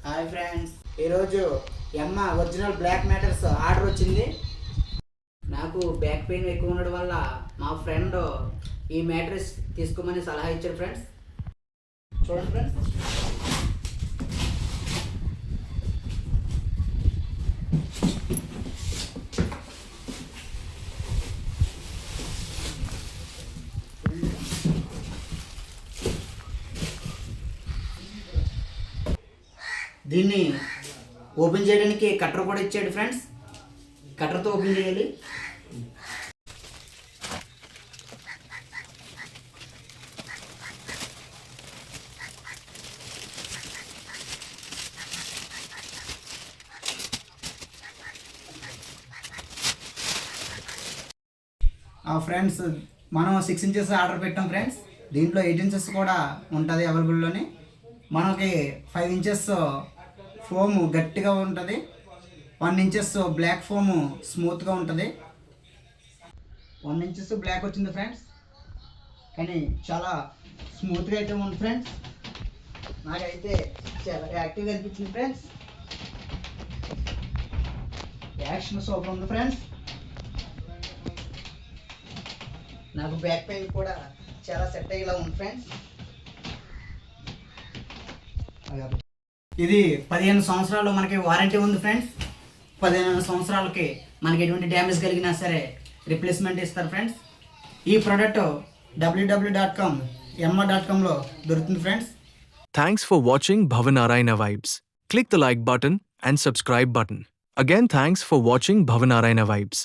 Hi friends, ఈరోజు ఎమ్మ original black matters order వచ్చింది. నాకు బ్యాక్ పెయిన్ ఎక్కువ ఉండడం వల్ల మా ఫ్రెండ్ ఈ మ్యాట్రెస్ తీసుకోమని సలహా ఇచ్చాడు. ఫ్రెండ్స్ చూడండి ఫ్రెండ్స్, దీన్ని ఓపెన్ చేయడానికి కట్టర్ కూడా ఇచ్చాడు. ఫ్రెండ్స్ కట్టర్తో ఓపెన్ చేయాలి. ఫ్రెండ్స్ మనం 6 ఇంచెస్ ఆర్డర్ పెట్టాం. ఫ్రెండ్స్ దీంట్లో 8 ఇంచెస్ కూడా ఉంటుంది అవైలబుల్లోని. మనకి 5 ఇంచెస్ ఫోము గట్టిగా ఉంటుంది, 1 ఇంచెస్ బ్లాక్ ఫోము స్మూత్గా ఉంటుంది. 1 ఇంచెస్ బ్లాక్ వచ్చింది ఫ్రెండ్స్, కానీ చాలా స్మూత్గా అయితే ఉంది ఫ్రెండ్స్. నాకైతే చాలా యాక్టివ్గా అనిపించింది ఫ్రెండ్స్. యాక్షన్ సూపర్ ఉంది ఫ్రెండ్స్. నాకు బ్యాక్ పెయిన్ కూడా చాలా సెట్ అయ్యేలా ఉంది ఫ్రెండ్స్. ఇది 15 సంవత్సరాలు మనకి వారంటీ ఉంది ఫ్రెండ్స్. 15 సంవత్సరాలకి మనకి ఎటువంటి డ్యామేజ్ కలిగినా సరే రిప్లేస్మెంట్ ఇస్తారు ఫ్రెండ్స్. ఈ ప్రోడక్ట్ www.emma.com లో దొరుకుతుంది friends. Thanks for watching Bhavanarayana Vibes. Click the like button and subscribe button. Again, thanks for watching Bhavanarayana Vibes.